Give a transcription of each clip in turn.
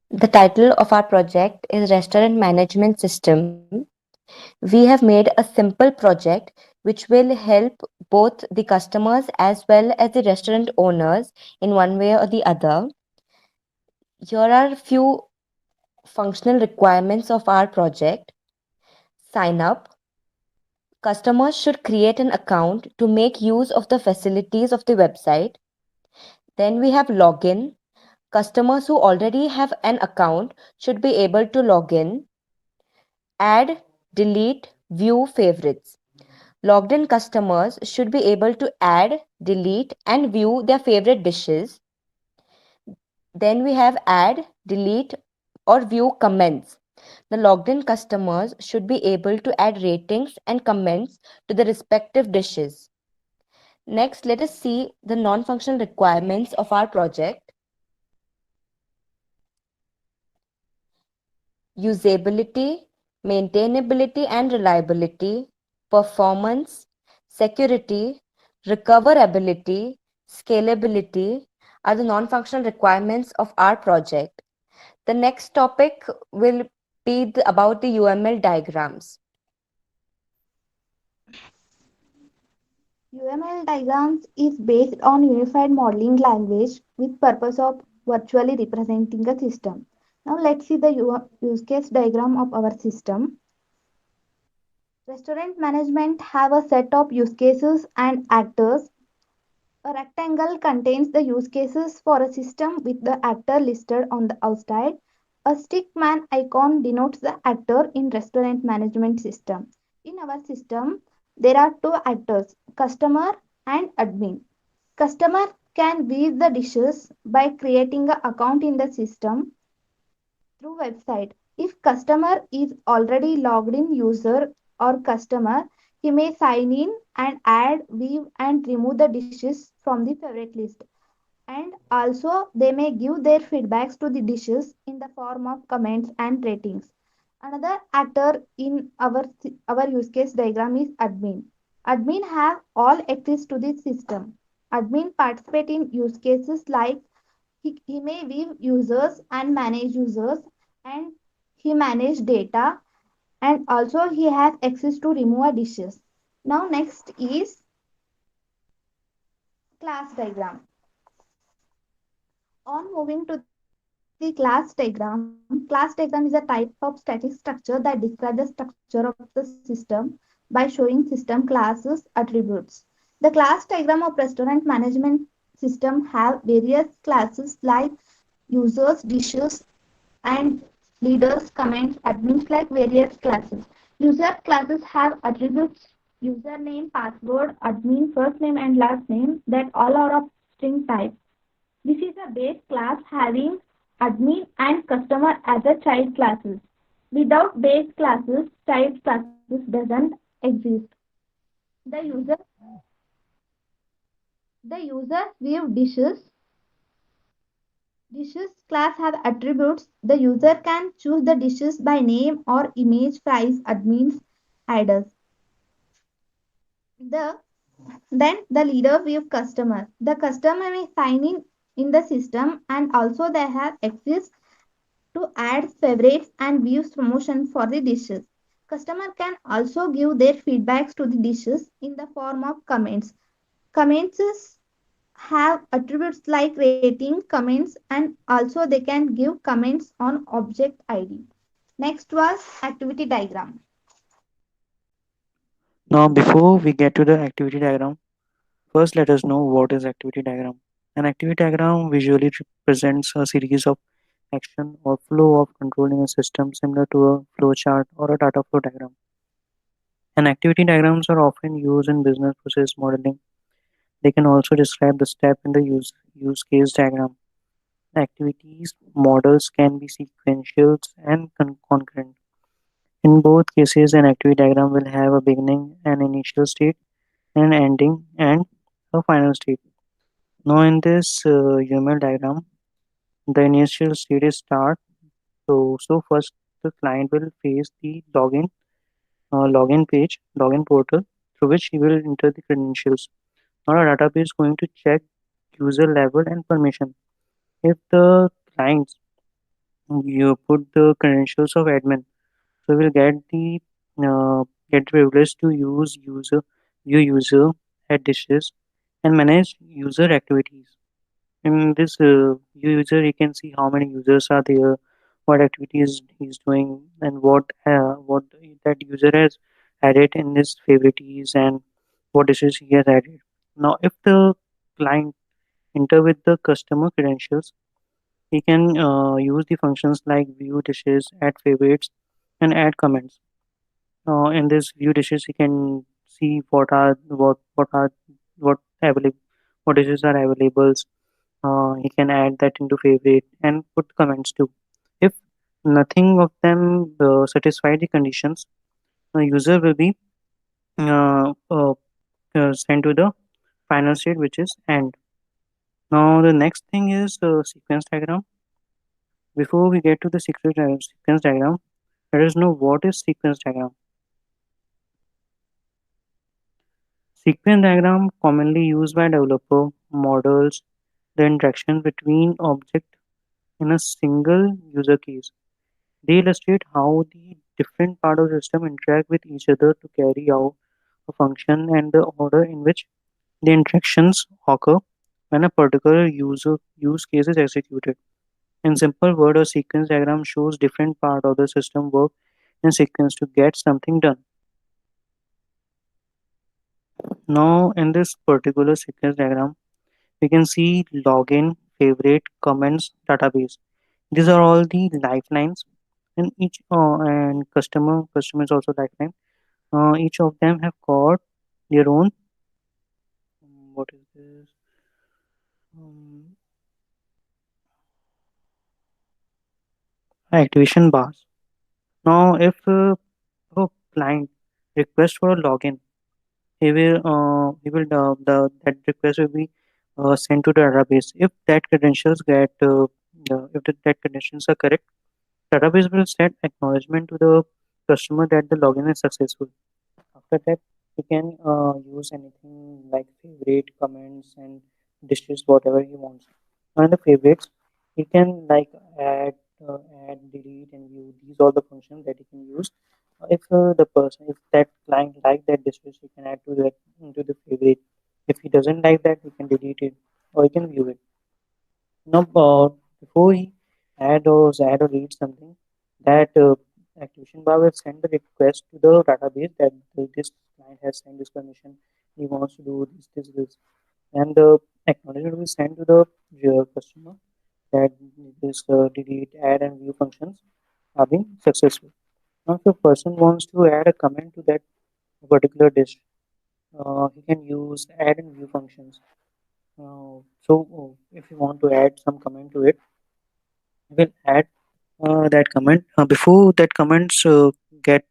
The title of our project is Restaurant Management System. We have made a simple project which will help both the customers as well as the restaurant owners in one way or the other. Here are a few functional requirements of our project. Sign up. Customers should create an account to make use of the facilities of the website. Then we have login. Customers who already have an account should be able to log in. Add, delete, view favorites. Logged in customers should be able to add, delete, and view their favorite dishes. Then we have add, delete, or view comments. The logged in customers should be able to add ratings and comments to the respective dishes. Next, let us see the non functional requirements of our project. Usability, maintainability and reliability, performance, security, recoverability, scalability are the non-functional requirements of our project. The next topic will be about the UML diagrams. UML diagrams is based on unified modeling language with purpose of virtually representing a system. Now let's see the use case diagram of our system. Restaurant management have a set of use cases and actors. A rectangle contains the use cases for a system with the actor listed on the outside. A stick man icon denotes the actor in restaurant management system. In our system, there are two actors, customer and admin. Customer can view the dishes by creating an account in the system through website. If customer is already logged in user or customer, he may sign in and add, view and remove the dishes from the favorite list. And also they may give their feedbacks to the dishes in the form of comments and ratings. Another actor in our use case diagram is admin. Admin have all access to the system. Admin participate in use cases like he may view users and manage users, and he manage data, and also he has access to remove dishes. Now next is class diagram. On moving to the class diagram is a type of static structure that describes the structure of the system by showing system classes attributes. The class diagram of restaurant management system have various classes like users, dishes, and leaders, comments, admins like various classes. User classes have attributes username, password, admin, first name and last name that all are of string type. This is a base class having admin and customer as a child classes. Without base classes, child classes doesn't exist. The user the user view dishes class have attributes. The user can choose the dishes by name or image fries admins adders. The Then the leader view customer. The customer may sign in the system, and also they have access to add favorites and views promotion for the dishes. Customer can also give their feedbacks to the dishes in the form of comments. Comments have attributes like rating, comments, and also they can give comments on object ID. Next was activity diagram. Now, before we get to the activity diagram, first let us know what is activity diagram. An activity diagram visually represents a series of action or flow of control in a system similar to a flow chart or a data flow diagram. And activity diagrams are often used in business process modeling. They can also describe the step in the use case diagram. Activities models can be sequential and concurrent. In both cases, an activity diagram will have a beginning and initial state, an ending, and a final state. Now, in this UML diagram, the initial state is start. So first, the client will face the login page, login portal, through which he will enter the credentials. Now, a database is going to check user level and permission. If the client You put the credentials of admin, so we'll uh, get the privilege to view user, add dishes, and manage user activities. In this user, you can see how many users are there, what activities he's doing, and what that user has added in his favorites, and what dishes he has added. Now, if the client enter with the customer credentials, he can use the functions like view dishes, add favorites, and add comments. In this view dishes, he can see what available what dishes are available. He can add that into favorite and put comments too. If nothing of them satisfy the conditions, the user will be uh, uh, sent to the final state, which is end. Now the next thing is sequence diagram. Before we get to the sequence diagram, let us know what is sequence diagram. Sequence diagram commonly used by developer models the interaction between object in a single user case. They illustrate how the different part of the system interact with each other to carry out a function and the order in which the interactions occur when a particular use case is executed. In simple word, a sequence diagram shows different part of the system work in sequence to get something done. Now, in this particular sequence diagram, we can see login, favorite, comments, database. These are all the lifelines, and each and customer is also lifeline. Each of them have got their own what is this um, activation bars. Now, if a client requests for a login, he will that request will be sent to the database. If that credentials get if that credentials are correct, database will send acknowledgement to the customer that the login is successful. After that, he can use anything like favorite, comments, and dishes, whatever he wants. And the favorites, he can like add, add, delete, and view. These are the functions that he can use. If that client like that dishes, he can add to that into the favorite. If he doesn't like that, he can delete it or he can view it. Now, before he add or read something, that activation bar will send the request to the database that this client has sent this permission. He wants to do this, and the acknowledgement will be sent to the customer that this delete, add, and view functions are being successful. Now, if a person wants to add a comment to that particular dish, he can use add and view functions. If you want to add some comment to it, you will add that comment. Before that comments get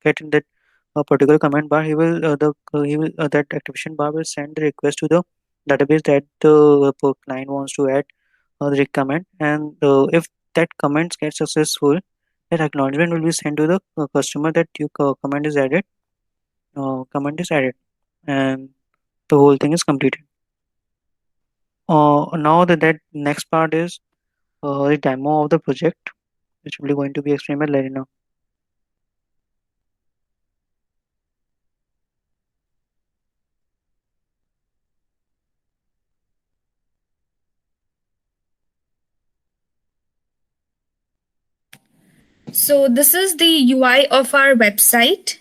get in that particular comment bar, he will that activation bar will send the request to the database that the client wants to add the comment, and if that comments get successful, that acknowledgement will be sent to the customer that your comment is added. Comment is added, and the whole thing is completed. Now that next part is the demo of the project, which will be going to be explained by Larina. So this is the UI of our website.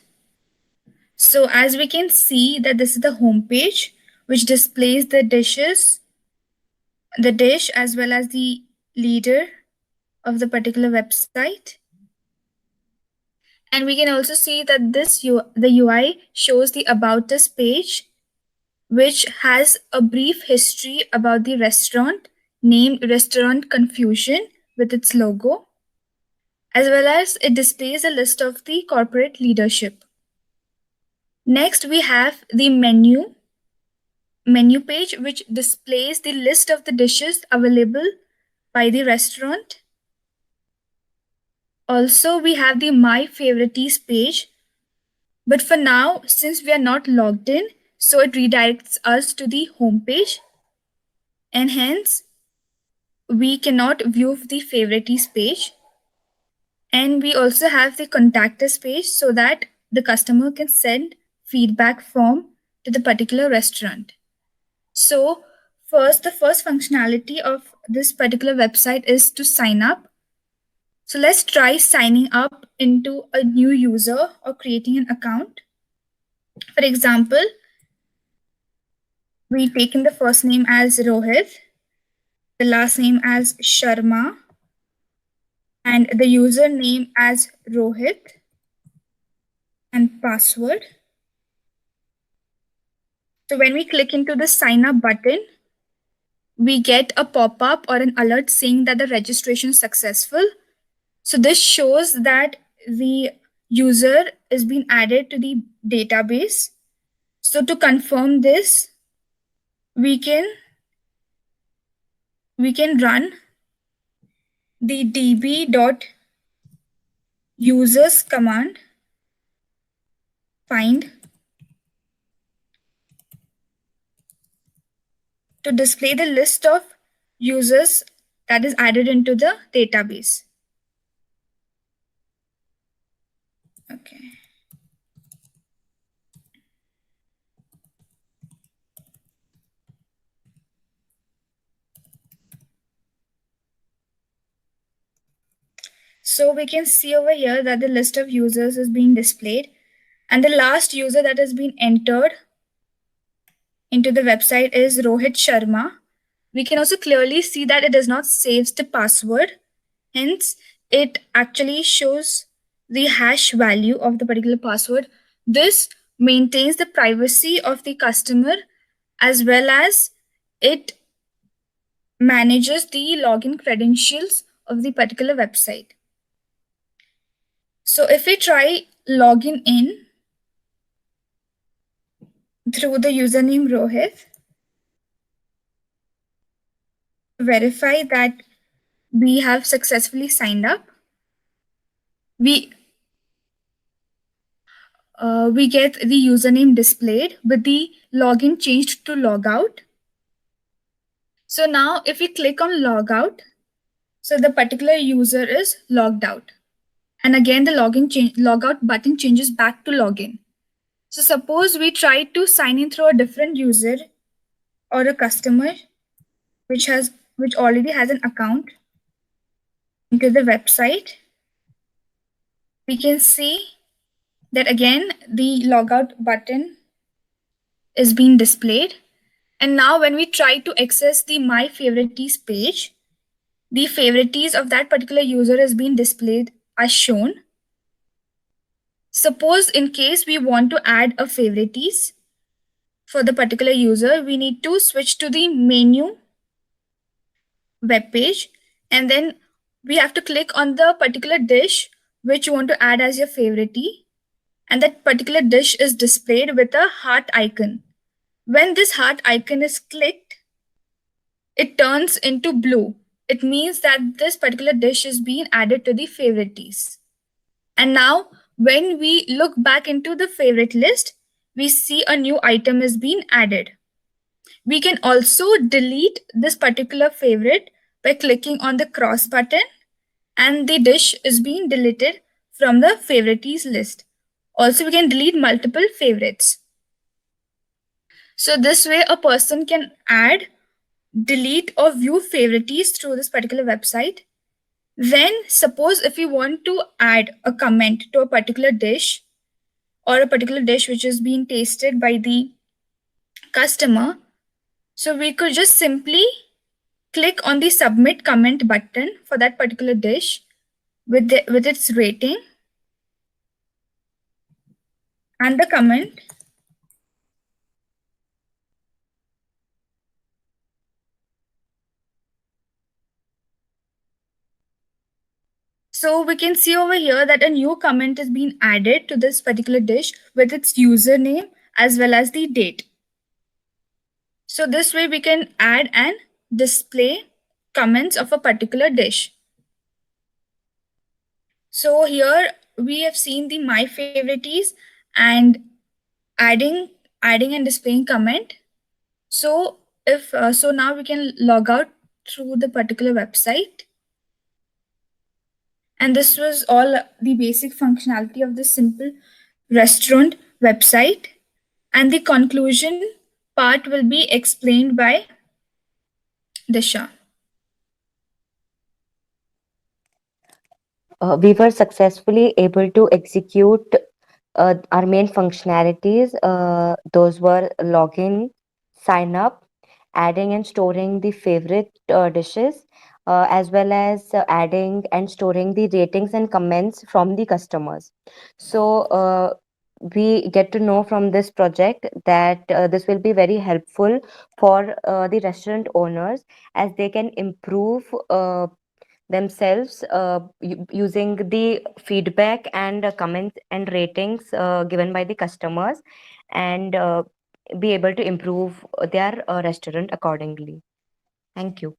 So as we can see that this is the home page which displays the dish as well as the leader of the particular website. And we can also see that the UI shows the about us page which has a brief history about the restaurant named Restaurant Confusion with its logo, as well as it displays a list of the corporate leadership. Next, we have the menu page, which displays the list of the dishes available by the restaurant. Also, we have the My Favorites page. But for now, since we are not logged in, so it redirects us to the home page. And hence, we cannot view the favorites page. And we also have the contact us page so that the customer can send feedback form to the particular restaurant. So the first functionality of this particular website is to sign up. So let's try signing up into a new user or creating an account. For example, we take in the first name as Rohit, the last name as Sharma, and the username as Rohit, and password. So when we click into the sign up button, we get a pop-up or an alert saying that the registration is successful. So this shows that the user is being added to the database. So to confirm this, we can run the db.users command, find, to display the list of users that is added into the database. Okay. So we can see over here that the list of users is being displayed, and the last user that has been entered into the website is Rohit Sharma. We can also clearly see that it does not save the password. Hence, it actually shows the hash value of the particular password. This maintains the privacy of the customer as well as it manages the login credentials of the particular website. So if we try login in through the username Rohit, verify that we have successfully signed up, we get the username displayed with the login changed to logout. So now if we click on logout, so the particular user is logged out. And again, the logout button changes back to login. So suppose we try to sign in through a different user or a customer which already has an account into the website. We can see that again the logout button is being displayed. And now when we try to access the My Favorites page, the favorites of that particular user is being displayed as shown. Suppose in case we want to add a favorites for the particular user, we need to switch to the menu web page, and then we have to click on the particular dish which you want to add as your favorite, and that particular dish is displayed with a heart icon. When this heart icon is clicked, it turns into blue. It means that this particular dish is being added to the favorites. And now when we look back into the favorite list, we see a new item is being added. We can also delete this particular favorite by clicking on the cross button, and the dish is being deleted from the favorites list. Also, we can delete multiple favorites. So this way a person can add, delete or view favorites through this particular website. Then suppose if we want to add a comment to a particular dish or a particular dish which is being tasted by the customer, so we could just simply click on the submit comment button for that particular dish with its rating and the comment. So we can see over here that a new comment is being added to this particular dish with its username as well as the date. So this way we can add and display comments of a particular dish. So here we have seen the My Favorites and adding and displaying comment. So if so now we can log out through the particular website. And this was all the basic functionality of the simple restaurant website. And the conclusion part will be explained by Disha. We were successfully able to execute our main functionalities. Those were login, sign up, adding and storing the favorite dishes, as well as adding and storing the ratings and comments from the customers. So, we get to know from this project that this will be very helpful for the restaurant owners, as they can improve themselves using the feedback and comments and ratings given by the customers, and be able to improve their restaurant accordingly. Thank you.